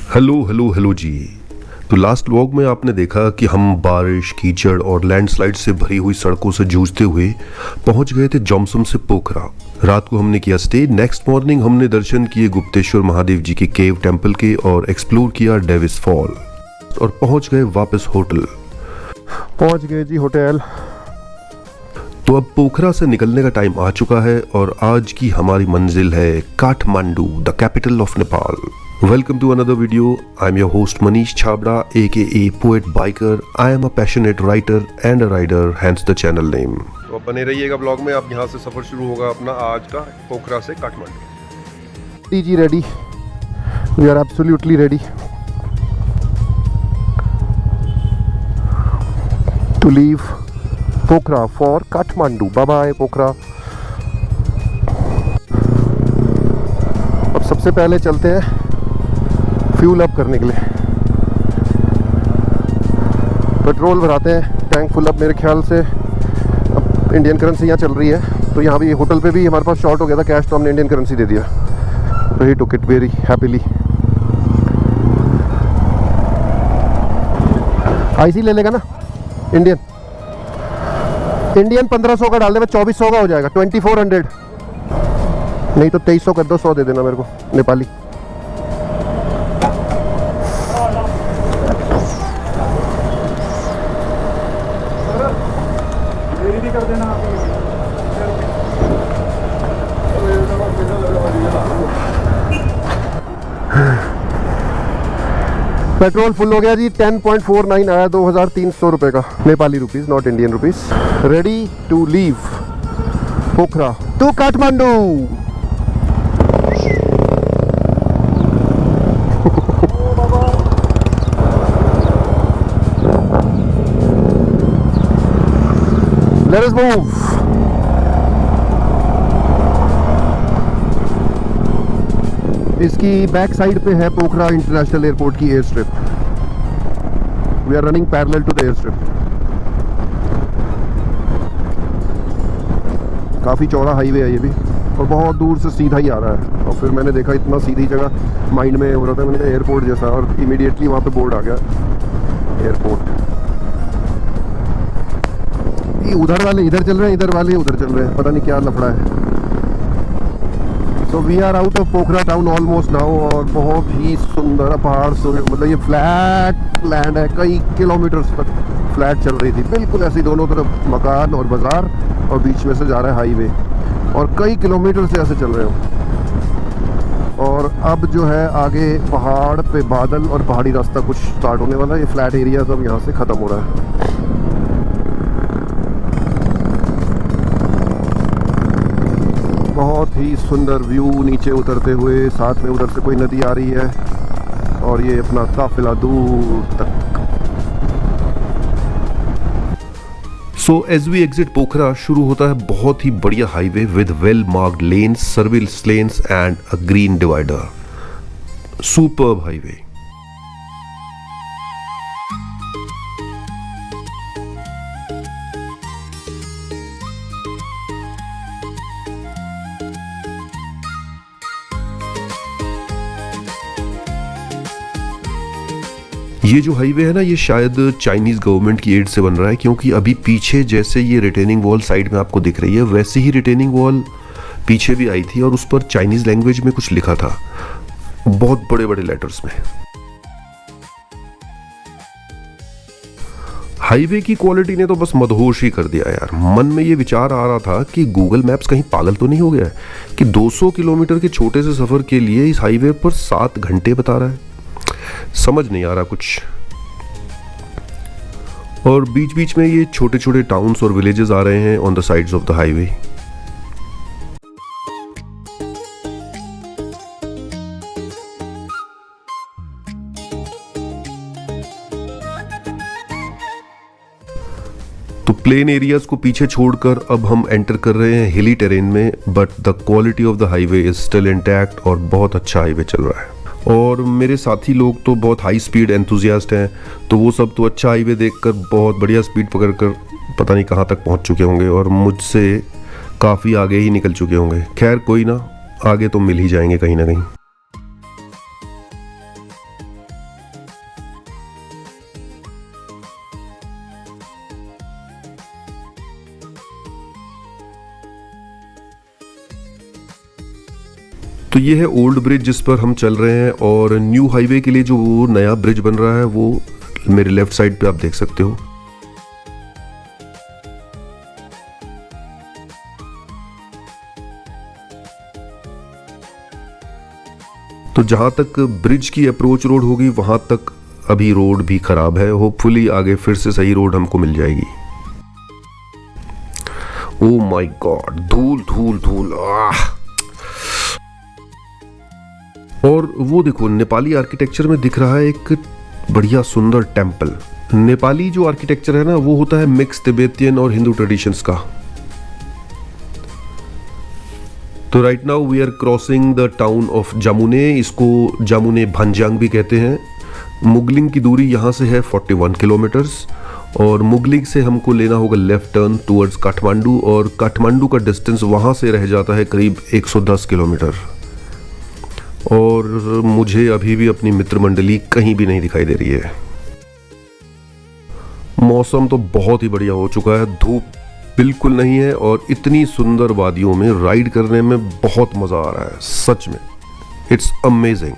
Hello hello hello जी। तो last vlog में आपने देखा कि हम बारिश, कीचड़ और लैंडस्लाइड से भरी हुई सड़कों से जूझते हुए पहुंच गए थे जॉमसम से पोखरा। रात को हमने किया स्टे। नेक्स्ट मॉर्निंग हमने दर्शन किए गुप्तेश्वर महादेव जी के केव टेम्पल के और एक्सप्लोर किया डेविस फॉल और पहुंच गए वापस होटल। पहुंच गए जी होटल। तो अब पोखरा से निकलने का टाइम आ चुका है और आज की हमारी मंजिल है Kathmandu, the capital of Nepal. Welcome to another video. I'm your host Manish Chhabra, aka Poet Biker. I am a passionate writer and a rider, hence the channel name. तो अब बने रहिएगा ब्लॉग में। अब यहाँ से सफर शुरू होगा अपना आज का पोखरा से काठमांडू। जी ready, we are absolutely ready to leave Pokhara for Kathmandu. Bye bye Pokhara. अब सबसे पहले चलते हैं फ्यूल अप करने के लिए। पेट्रोल भराते हैं, टैंक फुल अप। मेरे ख्याल से अब इंडियन करेंसी यहाँ चल रही है, तो यहाँ भी होटल पे भी हमारे पास शॉर्ट हो गया था कैश, तो हमने इंडियन करेंसी दे दिया। तो he took it very happily. आईसी ले लेगा ना इंडियन 1500 का डाल दे, 2400 का हो जाएगा। 2400 नहीं तो 2300 कर दो, 100 दे देना मेरे को नेपाली। कर देना। पेट्रोल फुल हो गया जी। 10.49 आया, 2300 रुपए का, Nepali rupees, not Indian rupees. Ready to leave Pokhara to Kathmandu. Let us move. इसकी बैक साइड पे है पोखरा इंटरनेशनल एयरपोर्ट की air strip. We are running parallel to the air strip. काफ़ी चौड़ा हाईवे है ये भी, और बहुत दूर से सीधा ही आ रहा है। और फिर मैंने देखा इतना सीधी जगह माइंड में हो रहा था, मैंने कहा एयरपोर्ट जैसा, और इमीडिएटली वहाँ पे बोर्ड आ गया एयरपोर्ट। उधर वाले इधर चल रहे हैं, इधर वाले उधर चल रहे हैं, पता नहीं क्या लफड़ा है। So we are out of Pokhara town almost now. और बहुत ही सुंदर पहाड़, मतलब ये फ्लैट लैंड है, कई किलोमीटर्स तक फ्लैट चल रही थी, बिल्कुल ऐसी दोनों तरफ मकान और बाजार, और बीच में से जा रहा है हाईवे, और कई किलोमीटर से ऐसे चल रहे हो। और अब जो है आगे पहाड़ पे बादल और पहाड़ी रास्ता कुछ स्टार्ट होने वाला है। ये फ्लैट एरिया सब यहाँ से ख़त्म हो रहा है। बहुत ही सुंदर व्यू नीचे उतरते हुए, साथ में उधर से कोई नदी आ रही है, और ये अपना काफिला दूर तक। सो एज वी एग्जिट पोखरा शुरू होता है बहुत ही बढ़िया highway with well marked lens, service lens and a green divider. Superb highway. ये जो हाईवे है ना, ये शायद चाइनीज गवर्नमेंट की एड से बन रहा है, क्योंकि अभी पीछे जैसे ये रिटेनिंग वॉल साइड में आपको दिख रही है, वैसे ही रिटेनिंग वॉल पीछे भी आई थी, और उस पर चाइनीज लैंग्वेज में कुछ लिखा था, बहुत बड़े बड़े लेटर्स में। हाईवे की क्वालिटी ने तो बस मदहोश ही कर दिया यार। मन में ये विचार आ रहा था कि गूगल मैप्स कहीं पागल तो नहीं हो गया है कि 200 किलोमीटर के छोटे से सफर के लिए इस हाईवे पर 7 घंटे बता रहा है। समझ नहीं आ रहा कुछ। और बीच बीच में ये छोटे छोटे टाउन्स और विलेजेस आ रहे हैं on the sides of the highway. तो प्लेन एरियाज को पीछे छोड़कर अब हम एंटर कर रहे हैं हिली टेरेन में, but the quality of the highway is still intact और बहुत अच्छा हाईवे चल रहा है। और मेरे साथी लोग तो बहुत हाई स्पीड एंथुजियास्ट हैं, तो वो सब तो अच्छा हाईवे देखकर बहुत बढ़िया स्पीड पकड़कर पता नहीं कहाँ तक पहुँच चुके होंगे, और मुझसे काफ़ी आगे ही निकल चुके होंगे। खैर कोई ना, आगे तो मिल ही जाएंगे कहीं ना कहीं। तो ये है ओल्ड ब्रिज जिस पर हम चल रहे हैं, और न्यू हाईवे के लिए जो वो नया ब्रिज बन रहा है वो मेरे लेफ्ट साइड पे आप देख सकते हो। तो जहां तक ब्रिज की अप्रोच रोड होगी वहां तक अभी रोड भी खराब है। होपफुली आगे फिर से सही रोड हमको मिल जाएगी। ओ माय गॉड, धूल धूल धूल, आह। और वो देखो, नेपाली आर्किटेक्चर में दिख रहा है एक बढ़िया सुंदर टेम्पल। नेपाली जो आर्किटेक्चर है ना वो होता है मिक्स तिब्बतियन और हिंदू ट्रेडिशंस का। तो right now we are crossing the town of Jamune. इसको जामुने भंजांग भी कहते हैं। मुगलिंग की दूरी यहाँ से है 41 किलोमीटर्स, और मुगलिंग से हमको लेना होगा लेफ्ट टर्न टुवर्ड्स काठमांडू, और काठमांडू का डिस्टेंस वहाँ से रह जाता है करीब 110 किलोमीटर। और मुझे अभी भी अपनी मित्र मंडली कहीं भी नहीं दिखाई दे रही है। मौसम तो बहुत ही बढ़िया हो चुका है, धूप बिल्कुल नहीं है, और इतनी सुंदर वादियों में राइड करने में बहुत मजा आ रहा है, सच में इट्स अमेजिंग।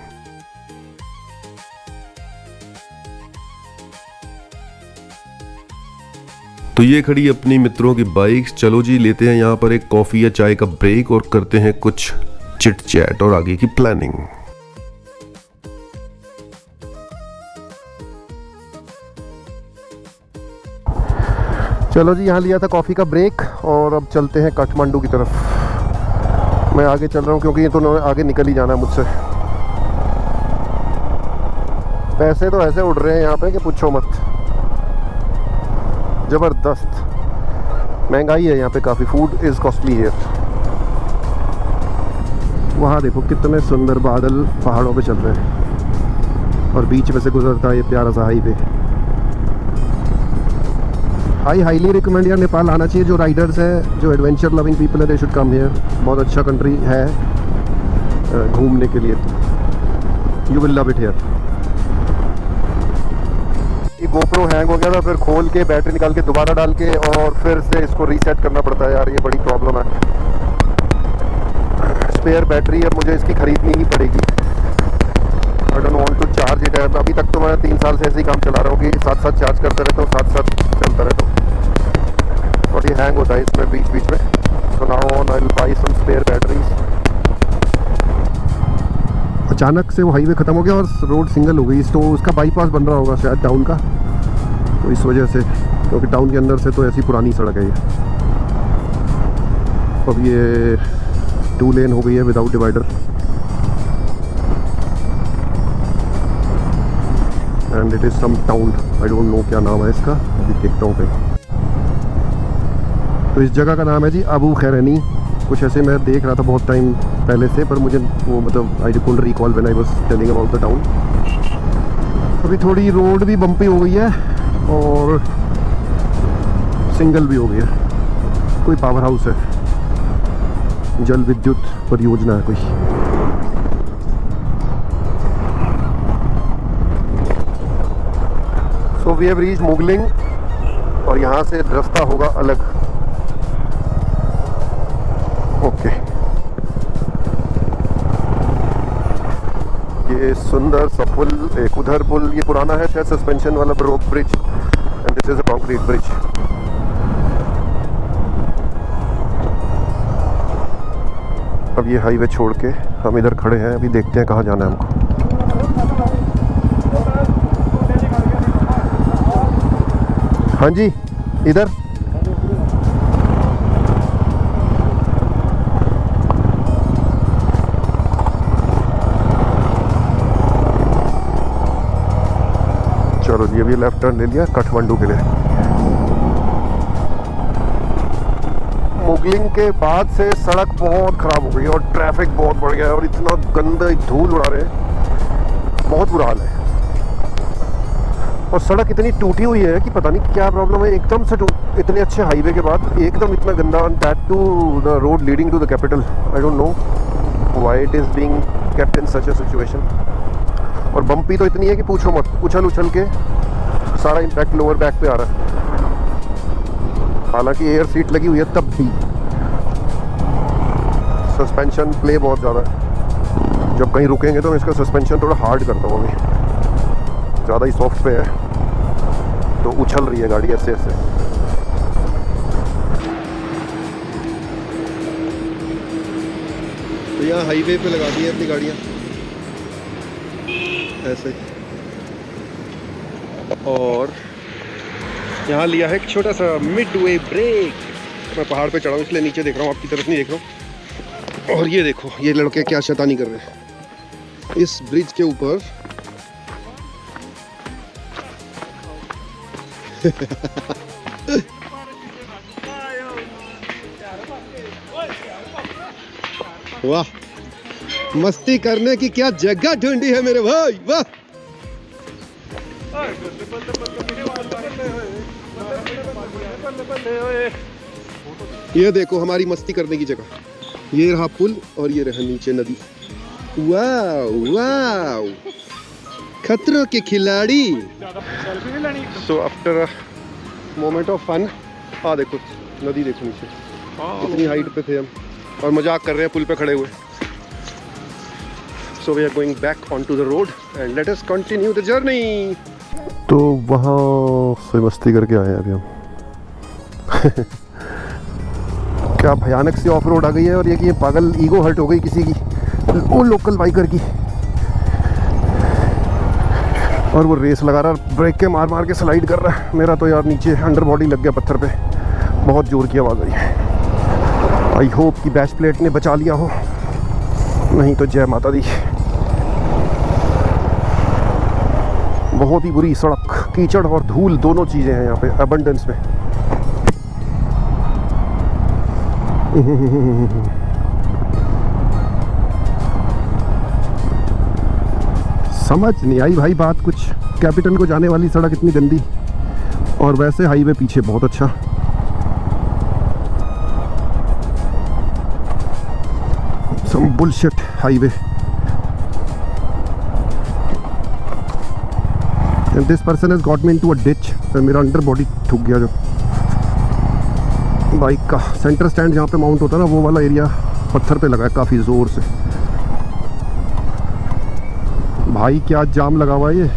तो ये खड़ी अपनी मित्रों की बाइक। चलो जी, लेते हैं यहाँ पर एक कॉफी या चाय का ब्रेक और करते हैं कुछ चिट चैट और आगे की प्लानिंग। चलो जी, यहाँ लिया था कॉफ़ी का ब्रेक और अब चलते हैं काठमांडू की तरफ। मैं आगे चल रहा हूँ क्योंकि ये तो आगे निकल ही जाना है मुझसे। पैसे तो ऐसे उड़ रहे हैं यहाँ पे कि पूछो मत, ज़बरदस्त महंगाई है यहाँ पे काफ़ी। फूड इज़ कॉस्टली है। वहाँ देखो कितने सुंदर बादल पहाड़ों पे चल रहे हैं और बीच में से गुजरता है ये प्यारा सा हाईवे। आई हाईली रिकमेंड यार, नेपाल आना चाहिए। जो राइडर्स हैं, जो एडवेंचर लविंग पीपल है, दे शुड कम हियर। बहुत अच्छा कंट्री है घूमने के लिए। You will love it here. ये गोप्रो हैंग हो गया था, फिर खोल के बैटरी निकाल के दोबारा डाल के और फिर से इसको रीसेट करना पड़ता है यार, ये बड़ी प्रॉब्लम है। स्पेयर बैटरी अब मुझे इसकी खरीदनी ही पड़ेगी। I don't want to charge it. अभी तक तो मैं 3 साल से ऐसे ही काम चला रहा हूँ कि साथ साथ चार्ज करते रहता हूँ, साथ साथ चलता रहता हूँ, और ये हैंग होता है इसमें बीच बीच में। So now on I will buy some spare batteries. अचानक से वो हाईवे ख़त्म हो गया और रोड सिंगल हो गई, तो उसका बाईपास बन रहा होगा शायद टाउन का, तो इस वजह से, क्योंकि टाउन के अंदर से तो ऐसी पुरानी सड़क है ये। अब ये 2 लेन हो गई है without divider, and it is some town, I don't know क्या नाम है इसका, अभी देखता हूँ कहीं। तो इस जगह का नाम है जी अबू खैरनी, कुछ ऐसे मैं देख रहा था बहुत टाइम पहले से, पर मुझे वो मतलब I could recall when I was telling about the town. अभी थोड़ी रोड भी बम्पी हो गई है और सिंगल भी हो गई है। कोई पावर हाउस है, जल विद्युत परियोजना है कोई। So we have reached Mugling और यहाँ से रास्ता होगा अलग। ओके, ये सुंदर सा पुल, एक उधर पुल, ये पुराना है शायद सस्पेंशन वाला rope bridge, and this is a concrete bridge. अब ये हाईवे छोड़ के हम इधर खड़े हैं, अभी देखते हैं कहाँ जाना है हमको। हाँ जी, इधर। चलो जी, अभी लेफ्ट टर्न ले लिया काठमांडू के लिए। मुगलिंग के बाद से सड़क बहुत ख़राब हो गई है और ट्रैफिक बहुत बढ़ गया है और इतना गंदा धूल उड़ा रहे हैं, बहुत बुरा हाल है। और सड़क इतनी टूटी हुई है कि पता नहीं क्या प्रॉब्लम है, एकदम से इतने अच्छे हाईवे के बाद एकदम इतना गंदा। That to the road leading to the capital. I don't know why it is being kept in such a situation. और बम्पी तो इतनी है कि पूछो मत, उछल उछल के सारा इम्पैक्ट लोअर बैक पे आ रहा है। हालांकि एयर सीट लगी हुई है तब भी सस्पेंशन प्ले बहुत ज़्यादा है। जब कहीं रुकेंगे तो मैं इसका सस्पेंशन थोड़ा हार्ड करता हूँ। अभी ज़्यादा ही सॉफ्ट पे है तो उछल रही है गाड़ी ऐसे ऐसे। तो यहाँ हाईवे पे लगा दी है अपनी गाड़ियाँ ऐसे, और यहाँ लिया है एक छोटा सा मिडवे ब्रेक। मैं पहाड़ पे चढ़ा हूँ इसलिए नीचे देख रहा हूँ, आपकी तरफ नहीं देख रहा हूँ। और ये देखो ये लड़के क्या शैतानी कर रहे हैं इस ब्रिज के ऊपर। वाह, मस्ती करने की क्या जगह ढूंढी है मेरे भाई, वाह। ये देखो हमारी मस्ती करने की जगह, ये रहा पुल और ये रहा नीचे नदी। वाह वाह, खतरों के खिलाड़ी। So after moment of fun, हाँ देखो नदी देखो नीचे, इतनी हाइट पे थे हम और मजाक कर रहे हैं पुल पे खड़े हुए। So we are going back on to the road and let us continue the journey. तो वहाँ से मस्ती करके आए अभी हम। क्या भयानक सी ऑफ रोड आ गई है, और ये पागल ईगो हर्ट हो गई किसी की, वो लोकल बाइकर की, और वो रेस लगा रहा, ब्रेक के मार मार के स्लाइड कर रहा है। मेरा तो यार नीचे अंडर बॉडी लग गया पत्थर पे, बहुत जोर की आवाज़ आई है। आई होप कि बैच प्लेट ने बचा लिया हो, नहीं तो जय माता दी। बहुत ही बुरी सड़क, कीचड़ और धूल दोनों चीज़ें हैं यहाँ पे अबंडेंस में। समझ नहीं आई भाई बात कुछ, कैपिटल को जाने वाली सड़क इतनी गंदी, और वैसे हाईवे पीछे बहुत अच्छा। Some bullshit highway. And this person has got me into a ditch, मेरा अंडर बॉडी ठुक गया। जो बाइक का सेंटर स्टैंड जहाँ पे माउंट होता है ना, वो वाला एरिया पत्थर पे लगा है काफ़ी ज़ोर से। भाई क्या जाम लगा हुआ है ये,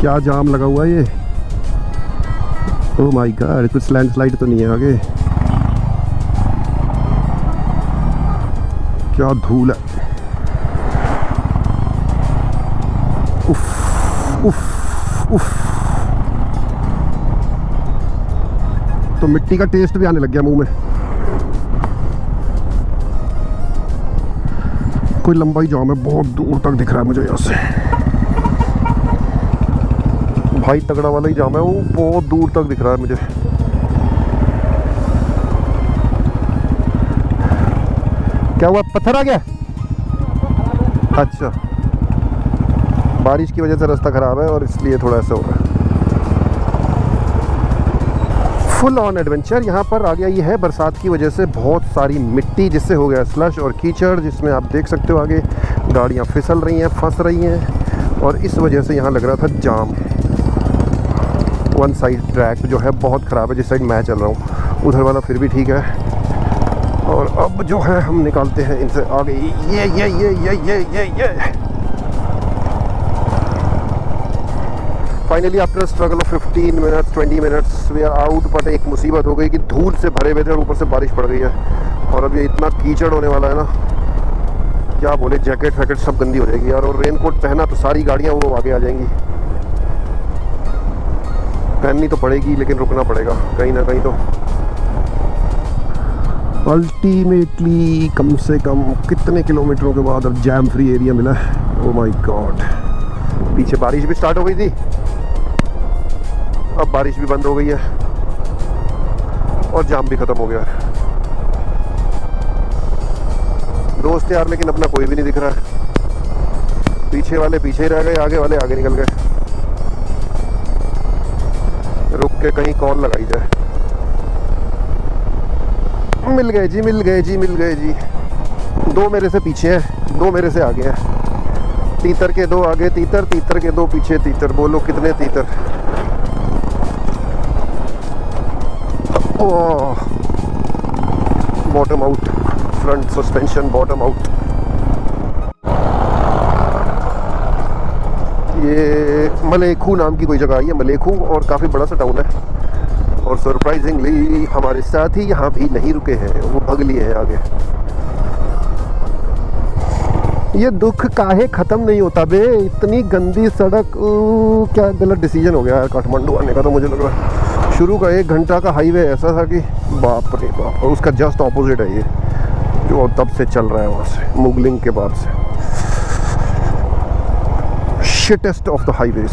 क्या जाम लगा हुआ है ये। ओह माय गॉड, कुछ लैंडस्लाइड तो नहीं है आगे। क्या धूल है, उफ उफ उफ। तो मिट्टी का टेस्ट भी आने लग गया मुंह में। कोई लंबाई जाम है, बहुत दूर तक दिख रहा है मुझे यहाँ से। भाई तगड़ा वाला ही जाम है, वो बहुत दूर तक दिख रहा है मुझे। क्या हुआ, पत्थर आ गया? अच्छा, बारिश की वजह से रास्ता खराब है और इसलिए थोड़ा ऐसा हो रहा है। फुल ऑन एडवेंचर यहाँ पर आ गया। ये है बरसात की वजह से बहुत सारी मिट्टी, जिससे हो गया स्लश और कीचड़, जिसमें आप देख सकते हो आगे गाड़ियाँ फिसल रही हैं, फंस रही हैं, और इस वजह से यहाँ लग रहा था जाम। वन साइड ट्रैक जो है बहुत ख़राब है, जिस साइड मैं चल रहा हूँ, उधर वाला फिर भी ठीक है। और अब जो है हम निकालते हैं इनसे आगे। ये finally after struggle of 15 minutes 20 minutes we are out. But एक मुसीबत हो गई कि धूल से भरे हुए थे और ऊपर से बारिश पड़ गई है, और अब ये इतना कीचड़ होने वाला है ना, क्या बोले, जैकेट वैकेट सब गंदी हो जाएगी यार। और रेनकोट पहना तो सारी गाड़ियाँ वो आगे आ जाएंगी, पहननी तो पड़ेगी, लेकिन रुकना पड़ेगा कहीं ना कहीं तो। अल्टीमेटली कम से कम कितने किलोमीटरों के बाद अब जैम फ्री एरिया मिला है। ओह माय गॉड, पीछे बारिश भी स्टार्ट हो गई थी, अब बारिश भी बंद हो गई है और जाम भी खत्म हो गया है। दोस्त यार, लेकिन अपना कोई भी नहीं दिख रहा है। पीछे वाले पीछे ही रह गए, आगे वाले आगे निकल गए। रुक के कहीं कॉल लगाई जाए। मिल गए जी, मिल गए जी, मिल गए जी। दो मेरे से पीछे हैं, दो मेरे से आगे हैं। तीतर के दो आगे तीतर, तीतर के दो पीछे तीतर। बोलो कितने तीतर। Oh, bottom out, front suspension bottom out. ये मलेखू नाम की कोई जगह है, ये मलेखू, और काफ़ी बड़ा सा टाउन है। और सरप्राइजिंगली हमारे साथ ही यहाँ भी नहीं रुके हैं, वो भाग लिए हैं आगे। ये दुख काहे ख़त्म नहीं होता बे, इतनी गंदी सड़क। क्या गलत डिसीजन हो गया यार काठमांडू आने का। तो मुझे लग रहा है शुरू का 1 घंटा का हाईवे ऐसा था कि बाप रे बाप, और उसका जस्ट ऑपोजिट है ये जो तब से चल रहा है वहाँ से, मुगलिंग के बाद से। शिटेस्ट ऑफ द हाईवेज।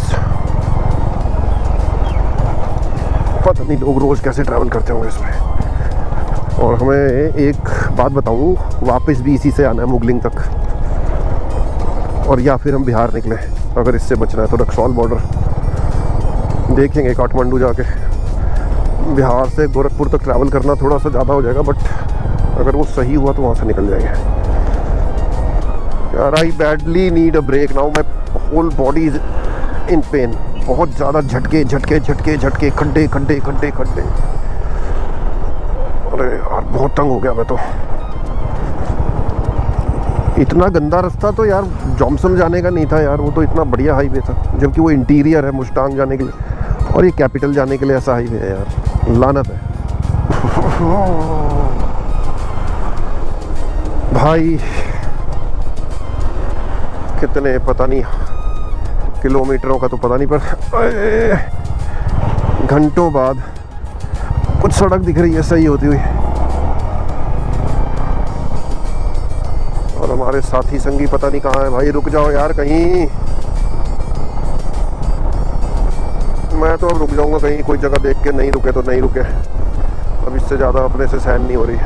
पता नहीं लोग रोज कैसे ट्रैवल करते होंगे इसमें। और हमें एक बात बताऊं, वापस भी इसी से आना है मुगलिंग तक, और या फिर हम बिहार निकले अगर इससे बचना है तो। रक्सौल बॉर्डर देखेंगे काठमांडू जाके। बिहार से गोरखपुर तक ट्रैवल करना थोड़ा सा ज़्यादा हो जाएगा, बट अगर वो सही हुआ तो वहाँ से निकल जाएंगे। यार I badly need a break now, my whole body is in pain. बहुत ज़्यादा झटके झटके झटके झटके, खड्डे खड्डे खड्डे खड्डे। अरे यार बहुत तंग हो गया मैं तो। इतना गंदा रास्ता तो यार जॉमसन जाने का नहीं था यार, वो तो इतना बढ़िया हाईवे था, जबकि वो इंटीरियर है मुस्तांग जाने के लिए, और ये कैपिटल जाने के लिए ऐसा हाईवे है यार, लानत है। भाई कितने पता नहीं किलोमीटरों का तो पता नहीं, पर घंटों बाद कुछ सड़क दिख रही है सही होती हुई। और हमारे साथी संगी पता नहीं कहाँ है। भाई रुक जाओ यार कहीं, मैं तो अब रुक जाऊंगा कहीं, कोई जगह देख के। नहीं रुके तो नहीं रुके, अब इससे ज़्यादा अपने से सहन नहीं हो रही।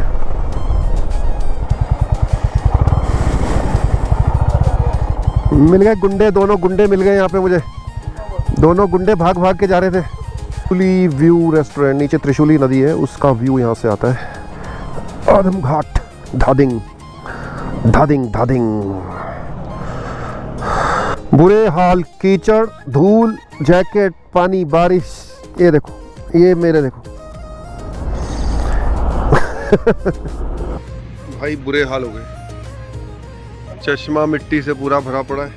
मिल गए गुंडे, दोनों गुंडे मिल गए यहाँ पे मुझे। दोनों गुंडे भाग भाग के जा रहे थे। त्रिशूली व्यू रेस्टोरेंट, नीचे त्रिशूली नदी है, उसका व्यू यहाँ से आता है। आदम घाट, धादिंग धादिंग धादिंग। बुरे हाल, कीचड़, धूल, जैकेट, पानी, बारिश। ये देखो, ये मेरे देखो। भाई बुरे हाल हो गए। चश्मा मिट्टी से पूरा भरा पड़ा है,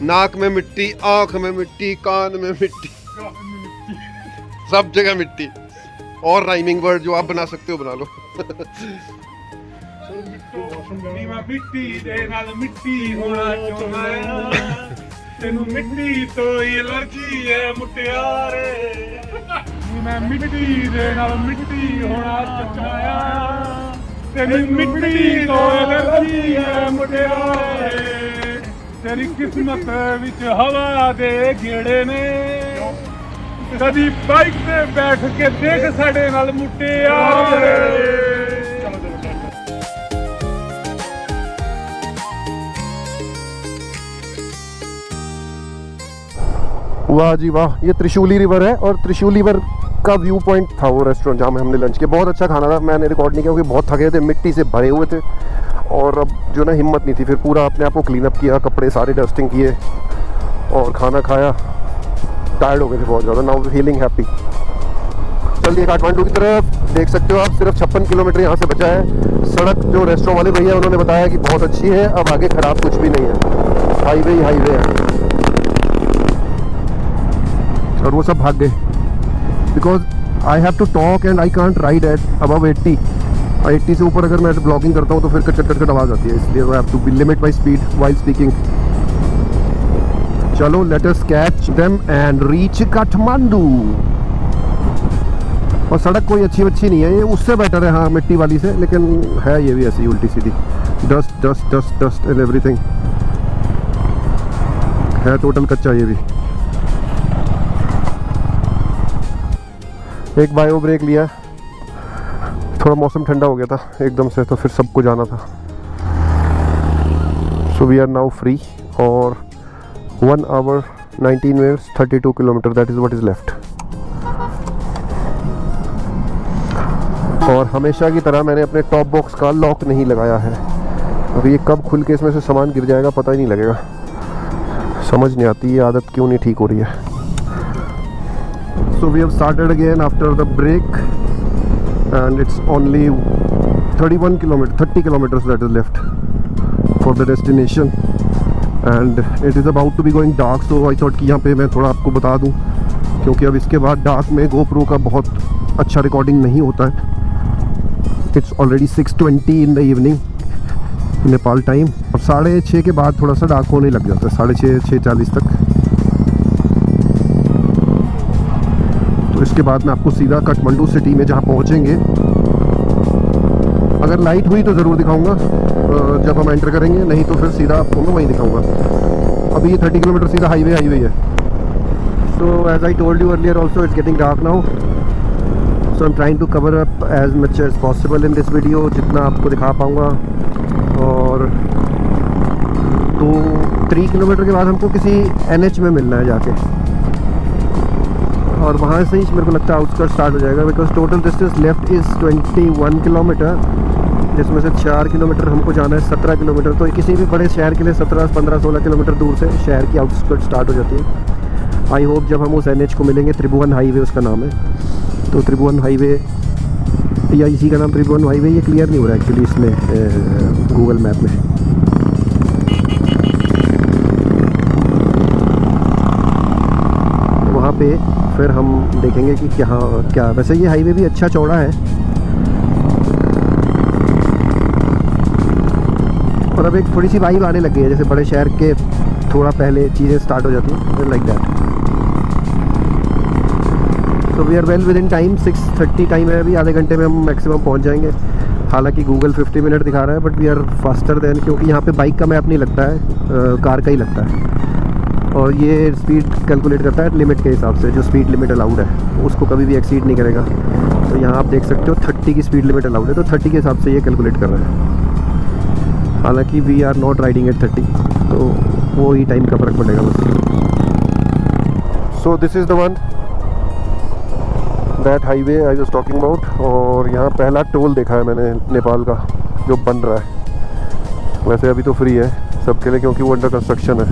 नाक में मिट्टी, आंख में मिट्टी, कान में मिट्टी, सब जगह मिट्टी। और राइमिंग वर्ड जो आप बना सकते हो बना लो। मिट्टी दे नाल मिट्टी होना चाहना है, तेनू मिट्टी तो एलर्जी है मुटियारे। मैं मिट्टी दे नाल मिट्टी होना चाहना है, तेरी मिट्टी तो एलर्जी है मुटियारे। तेरी किस्मत विच हवा दे गेड़े ने, कदी बाइक ते बैठ के देख साडे नाल मुटियारे। वाह जी वाह, ये त्रिशूली रिवर है, और त्रिशूली रिवर का व्यू पॉइंट था वो रेस्टोरेंट जहाँ में हमने लंच किया। बहुत अच्छा खाना था, मैंने रिकॉर्ड नहीं किया क्योंकि बहुत थके थे, मिट्टी से भरे हुए थे, और अब जो ना हिम्मत नहीं थी। फिर पूरा अपने आप को क्लीन अप किया, कपड़े सारे डस्टिंग किए और खाना खाया। टायर्ड हो गए थे बहुत ज़्यादा। Now feeling happy. चलिए काठमांडू की तरफ। देख सकते हो आप, सिर्फ 56 किलोमीटर यहाँ से बचा है। सड़क जो रेस्टोरेंट वाले भैया उन्होंने बताया कि बहुत अच्छी है, अब आगे ख़राब कुछ भी नहीं है, हाईवे ही हाईवे है। और वो सब भाग गए because I have to talk and I can't ride at above 80 से ऊपर अगर मैं ब्लॉगिंग करता हूँ तो फिर कट कट आवाज़ आती है, इसलिए I have to be limit my speed while speaking. चलो let us catch them and reach Kathmandu. और सड़क कोई अच्छी नहीं है, ये उससे बेटर है हाँ मिट्टी वाली से, लेकिन है ये भी ऐसी उल्टी सीधी, dust dust dust dust and everything है, टोटल कच्चा ये भी। एक बायो ब्रेक लिया, थोड़ा मौसम ठंडा हो गया था एकदम से, तो फिर सबको जाना था। So we are now free, और 1 hour 19 minutes 32 kilometer, that is what is left. और हमेशा की तरह मैंने अपने टॉप बॉक्स का लॉक नहीं लगाया है। अब ये कब खुल के इसमें से सामान गिर जाएगा पता ही नहीं लगेगा, समझ नहीं आती ये आदत क्यों नहीं ठीक हो रही है। So we have started again after the break, and it's only 30 kilometers that is left for the destination. And it is about to be going dark, so I thought कि यहाँ पे मैं थोड़ा आपको बता दूँ, क्योंकि अब इसके बाद डार्क में GoPro का बहुत अच्छा रिकॉर्डिंग नहीं होता है। It's already 6:20 in the evening Nepal time, और 6:30 के बाद थोड़ा सा डार्क होने लग जाता है, 6:30 6:40 तक। तो इसके बाद मैं आपको सीधा काठमांडू सिटी में जहाँ पहुँचेंगे, अगर लाइट हुई तो ज़रूर दिखाऊंगा जब हम एंटर करेंगे, नहीं तो फिर सीधा आपको मैं वहीं दिखाऊंगा। अभी ये 30 किलोमीटर सीधा हाईवे है। So as I told you earlier also, it's getting dark now, so I am trying to cover up as much as possible in this video, जितना आपको दिखा पाऊँगा। और तो 3 किलोमीटर के बाद हमको किसी NH में मिलना है जाके, और वहाँ से ही मेरे को लगता है आउटस्कर्ट स्टार्ट हो जाएगा, because total distance left is 21 kilometre, जिसमें से 4 किलोमीटर हमको जाना है 17 किलोमीटर। तो किसी भी बड़े शहर के लिए 17, 15, 16 किलोमीटर दूर से शहर की आउटस्कर्ट स्टार्ट हो जाती है। आई होप जब हम उस NH को मिलेंगे, त्रिभुवन हाईवे उसका नाम है, तो त्रिभुवन हाईवे या इसी का नाम त्रिभुवन हाईवे, ये क्लियर नहीं हो रहा एक्चुअली इसमें गूगल मैप में। वहाँ पे फिर हम देखेंगे कि क्या वैसे ये हाईवे भी अच्छा चौड़ा है, और अब एक थोड़ी सी वाइब आने लग गई है, जैसे बड़े शहर के थोड़ा पहले चीज़ें स्टार्ट हो जाती हैं, लाइक दैट। तो we are well within time, 6:30 time है अभी, आधे घंटे में हम मैक्सिमम पहुंच जाएंगे। हालांकि गूगल 50 मिनट दिखा रहा है, but we are faster then, क्योंकि यहाँ पे बाइक का मैप नहीं लगता है, कार का ही लगता है, और ये स्पीड कैलकुलेट करता है लिमिट के हिसाब से, जो स्पीड लिमिट अलाउड है उसको कभी भी एक्सीड नहीं करेगा। तो यहाँ आप देख सकते हो 30 की स्पीड लिमिट अलाउड है, तो 30 के हिसाब से ये कैलकुलेट कर रहा है। हालांकि we are not riding at 30, तो वो ही टाइम का फ़र्क पड़ेगा बस। So this is the one, that highway I was talking about. और यहाँ पहला टोल देखा है मैंने नेपाल का, जो बन रहा है। वैसे अभी तो फ्री है सबके लिए, क्योंकि वो अंडर कंस्ट्रक्शन है।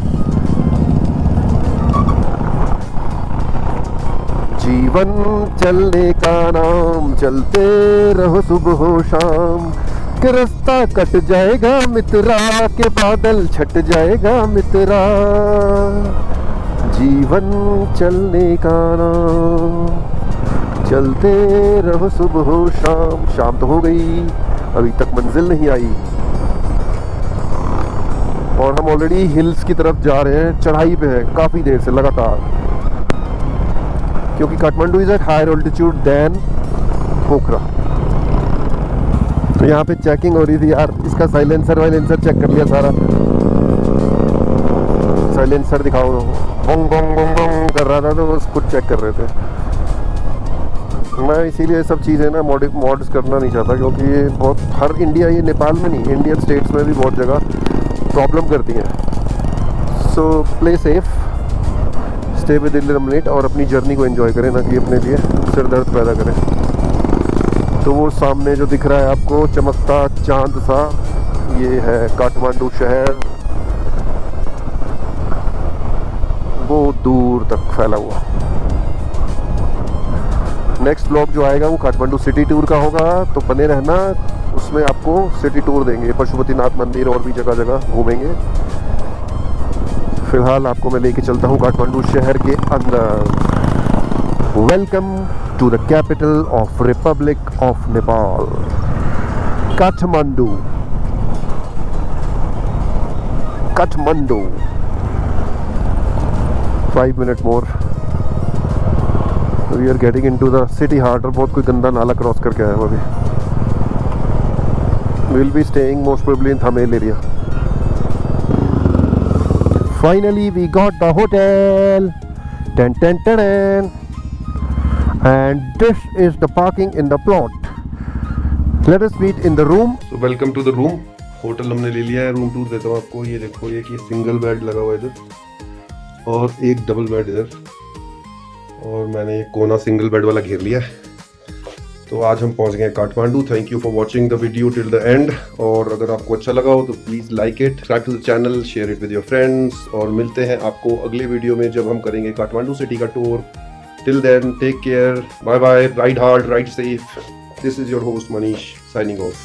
जीवन चलने का नाम, चलते रहो सुबह हो शाम, कि रास्ता कट जाएगा मित्रा, के बादल छट जाएगा मित्रा। जीवन चलने का नाम, चलते रहो सुबह हो शाम। शाम तो हो गई, अभी तक मंजिल नहीं आई, और हम ऑलरेडी हिल्स की तरफ जा रहे हैं, चढ़ाई पे हैं काफ़ी देर से लगातार, क्योंकि Kathmandu is at higher altitude than Pokhara. तो यहाँ पे चेकिंग हो रही थी यार, इसका साइलेंसर चेक कर लिया सारा। साइलेंसर दिखाओ, बोंग बोंग बोंग बोंग कर रहा था, तो बस खुद चेक कर रहे थे। मैं इसीलिए सब चीज़ें ना मॉड्स करना नहीं चाहता, क्योंकि ये बहुत हर इंडिया, ये नेपाल में नहीं, इंडियन स्टेट्स में भी बहुत जगह प्रॉब्लम करती हैं। So play safe, stay with illuminate, और अपनी जर्नी को एंजॉय करें, ना कि अपने लिए सिर दर्द पैदा करें। तो वो सामने जो दिख रहा है आपको चमकता चांद सा, ये है काठमांडू शहर, वो दूर तक फैला हुआ। नेक्स्ट ब्लॉग जो आएगा वो काठमांडू सिटी टूर का होगा, तो बने रहना, उसमें आपको सिटी टूर देंगे, पशुपतिनाथ मंदिर और भी जगह जगह घूमेंगे। फिलहाल आपको मैं लेके चलता हूँ काठमांडू शहर के अंदर। Welcome to the capital of Republic of Nepal, Kathmandu. Kathmandu 5 minute more, we are getting into the city heart. और बहुत कोई गंदा नाला क्रॉस करके आया है अभी। Will be staying most probably in Thamel area. Finally we got the hotel, ten ten ten, and this is the parking in the plot. Let us meet in the room. So welcome to the room. Hotel हमने ले लिया है, room tour देता हूँ आपको। ये देखो, ये कि सिंगल बेड लगा हुआ है इधर, और एक डबल बेड इधर, और मैंने एक कोना सिंगल बेड वाला घेर लिया है। तो आज हम पहुंच गए Kathmandu. Thank you for watching the video till the end. और अगर आपको अच्छा लगा हो तो please like it, subscribe to the channel, share it with your friends, और मिलते हैं आपको अगले वीडियो में जब हम करेंगे काठमांडू सिटी का tour. Till then, take care. Bye bye. Ride hard, ride safe. This is your host Manish signing off.